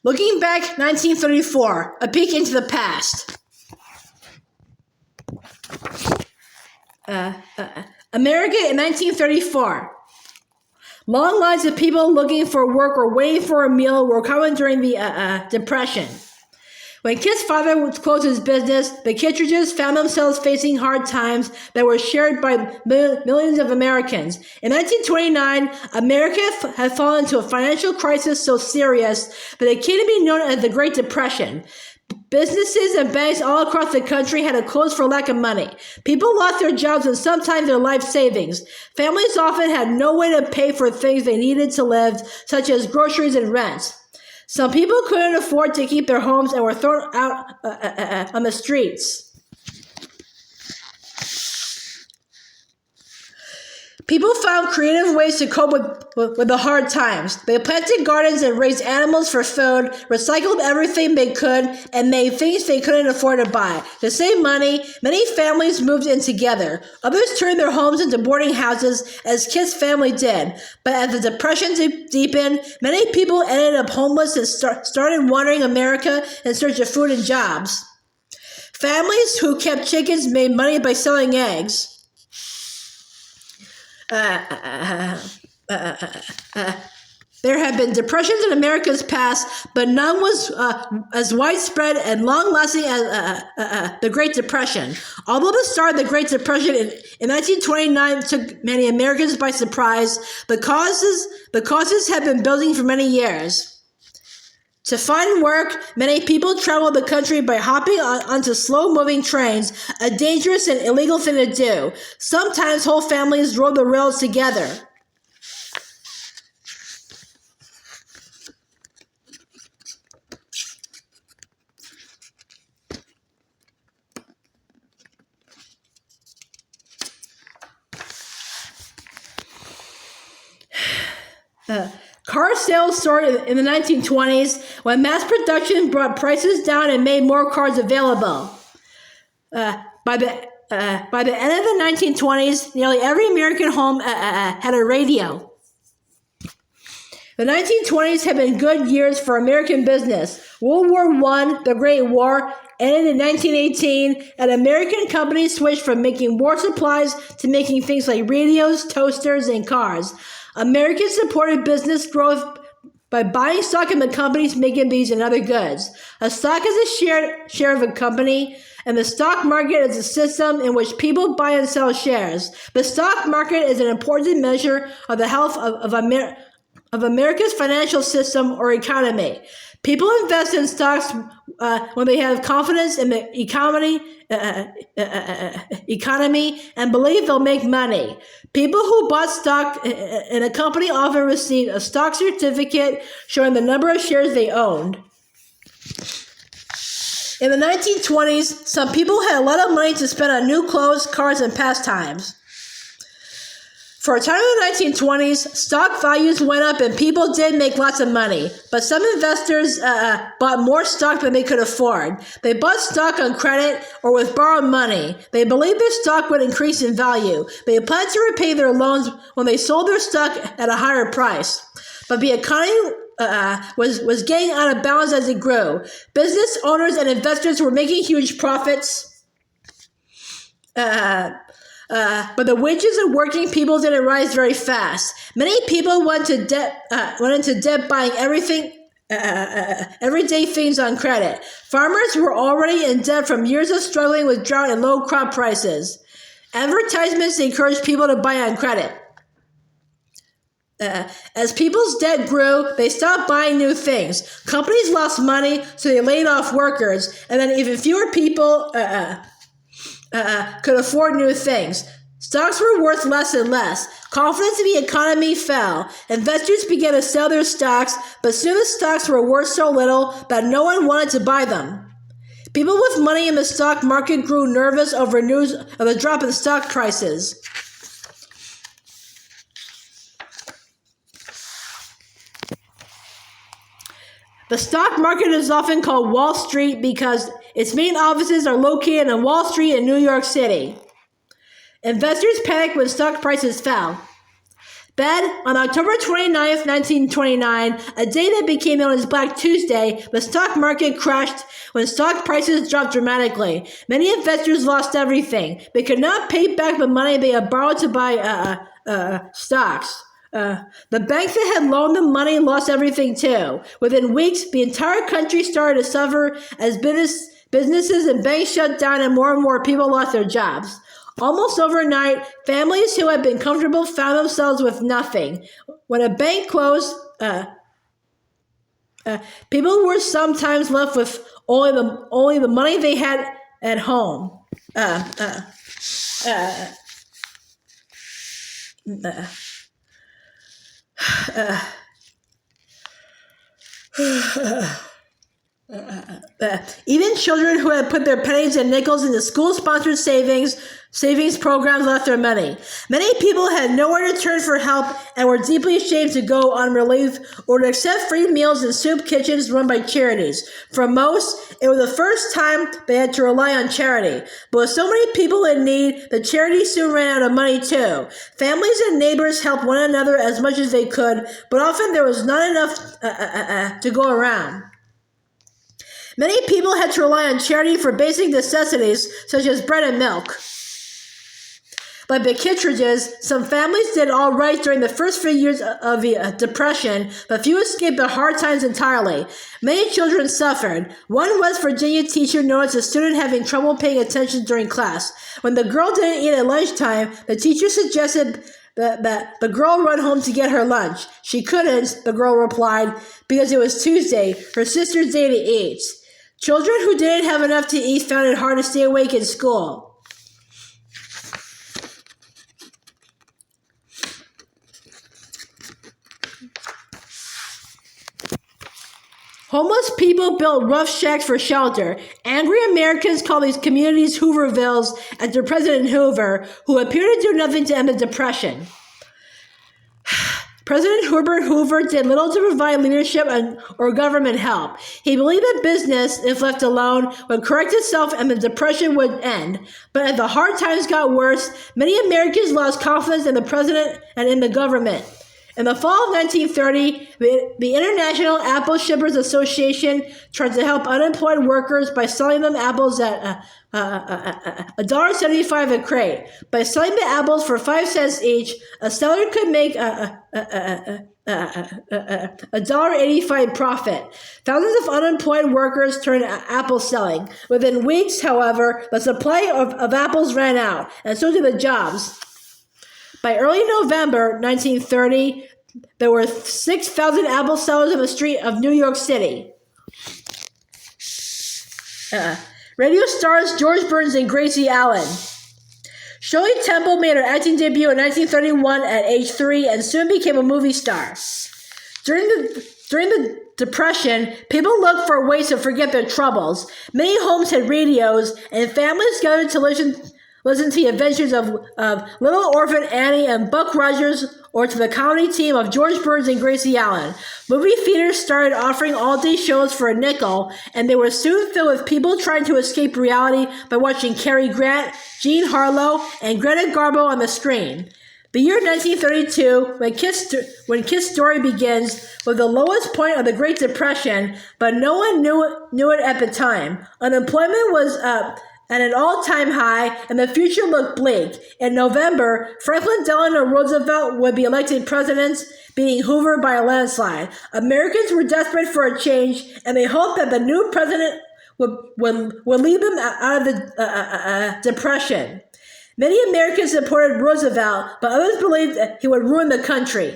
Looking back, 1934, a peek into the past. America in 1934. Long lines of people looking for work or waiting for a meal were common during the Depression. When Kit's father closed his business, the Kittredges found themselves facing hard times that were shared by millions of Americans. In 1929, America had fallen into a financial crisis so serious that it came to be known as the Great Depression. Businesses and banks all across the country had to close for lack of money. People lost their jobs and sometimes their life savings. Families often had no way to pay for things they needed to live, such as groceries and rent. Some people couldn't afford to keep their homes and were thrown out on the streets. People found creative ways to cope with the hard times. They planted gardens and raised animals for food, recycled everything they could, and made things they couldn't afford to buy. To save money, many families moved in together. Others turned their homes into boarding houses, as Kit's family did. But as the Depression deepened, many people ended up homeless and started wandering America in search of food and jobs. Families who kept chickens made money by selling eggs. There have been depressions in America's past, but none was as widespread and long-lasting as the Great Depression. Although the start of the Great Depression in 1929 took many Americans by surprise, the causes have been building for many years. To find work, many people traveled the country by hopping onto slow-moving trains, a dangerous and illegal thing to do. Sometimes whole families rode the rails together. Car sales soared in the 1920s when mass production brought prices down and made more cars available. By the end of the 1920s, nearly every American home had a radio. The 1920s have been good years for American business. World War I, the Great War, ended in 1918, and American companies switched from making war supplies to making things like radios, toasters, and cars. Americans supported business growth by buying stock in the companies making these and other goods. A stock is a share of a company, and the stock market is a system in which people buy and sell shares. The stock market is an important measure of the health of America's financial system or economy. People invest in stocks when they have confidence in the economy and believe they'll make money. People who bought stock in a company often receive a stock certificate showing the number of shares they owned. In the 1920s, some people had a lot of money to spend on new clothes, cars, and pastimes. For a time in the 1920s, stock values went up and people did make lots of money, but some investors bought more stock than they could afford. They bought stock on credit or with borrowed money. They believed their stock would increase in value. They planned to repay their loans when they sold their stock at a higher price. But the economy was getting out of balance as it grew. Business owners and investors were making huge profits. But the wages of working people didn't rise very fast. Many people went into debt buying everyday things on credit. Farmers were already in debt from years of struggling with drought and low crop prices. Advertisements encouraged people to buy on credit. As people's debt grew, they stopped buying new things. Companies lost money, so they laid off workers, and then even fewer people could afford new things. Stocks were worth less and less. Confidence in the economy fell. Investors began to sell their stocks, but soon the stocks were worth so little that no one wanted to buy them. People with money in the stock market grew nervous over news of the drop in stock prices. The stock market is often called Wall Street because its main offices are located on Wall Street in New York City. Investors panicked when stock prices fell. Then, on October 29th, 1929, a day that became known as Black Tuesday, the stock market crashed when stock prices dropped dramatically. Many investors lost everything. They could not pay back the money they had borrowed to buy stocks. The banks that had loaned them money lost everything too. Within weeks, the entire country started to suffer as businesses and banks shut down and more people lost their jobs. Almost overnight, families who had been comfortable found themselves with nothing. When a bank closed, people were sometimes left with only the money they had at home. Even children who had put their pennies and nickels into school-sponsored savings programs left their money. Many people had nowhere to turn for help and were deeply ashamed to go unrelieved or to accept free meals in soup kitchens run by charities. For most, it was the first time they had to rely on charity. But with so many people in need, the charity soon ran out of money too. Families and neighbors helped one another as much as they could, but often there was not enough to go around. Many people had to rely on charity for basic necessities such as bread and milk. Like the Kittredges, some families did all right during the first few years of the Depression, but few escaped the hard times entirely. Many children suffered. One West Virginia teacher noticed a student having trouble paying attention during class. When the girl didn't eat at lunchtime, the teacher suggested that the girl run home to get her lunch. She couldn't, the girl replied, because it was Tuesday, her sister's day to eat. Children who didn't have enough to eat found it hard to stay awake in school. Homeless people built rough shacks for shelter. Angry Americans call these communities Hoovervilles after President Hoover, who appeared to do nothing to end the Depression. President Herbert Hoover did little to provide leadership or government help. He believed that business, if left alone, would correct itself and the Depression would end. But as the hard times got worse, many Americans lost confidence in the president and in the government. In the fall of 1930, the International Apple Shippers Association tried to help unemployed workers by selling them apples at $1.75 a crate. By selling the apples for 5 cents each, a seller could make $1.85 profit. Thousands of unemployed workers turned apple selling. Within weeks, however, the supply of apples ran out, and so did the jobs. By early November 1930, there were 6,000 apple sellers on the street of New York City. Radio stars George Burns and Gracie Allen. Shirley Temple made her acting debut in 1931 at age 3 and soon became a movie star. During the Depression, people looked for ways to forget their troubles. Many homes had radios, and families gathered to listen to the adventures of Little Orphan Annie and Buck Rogers, or to the comedy team of George Burns and Gracie Allen. Movie theaters started offering all-day shows for a nickel, and they were soon filled with people trying to escape reality by watching Cary Grant, Jean Harlow, and Greta Garbo on the screen. The year 1932, when Kiss Story begins, was the lowest point of the Great Depression, but no one knew it at the time. Unemployment was at an all-time high, and the future looked bleak. In November, Franklin Delano Roosevelt would be elected president, beating Hoover by a landslide. Americans were desperate for a change, and they hoped that the new president would lead them out of the Depression. Many Americans supported Roosevelt, but others believed that he would ruin the country.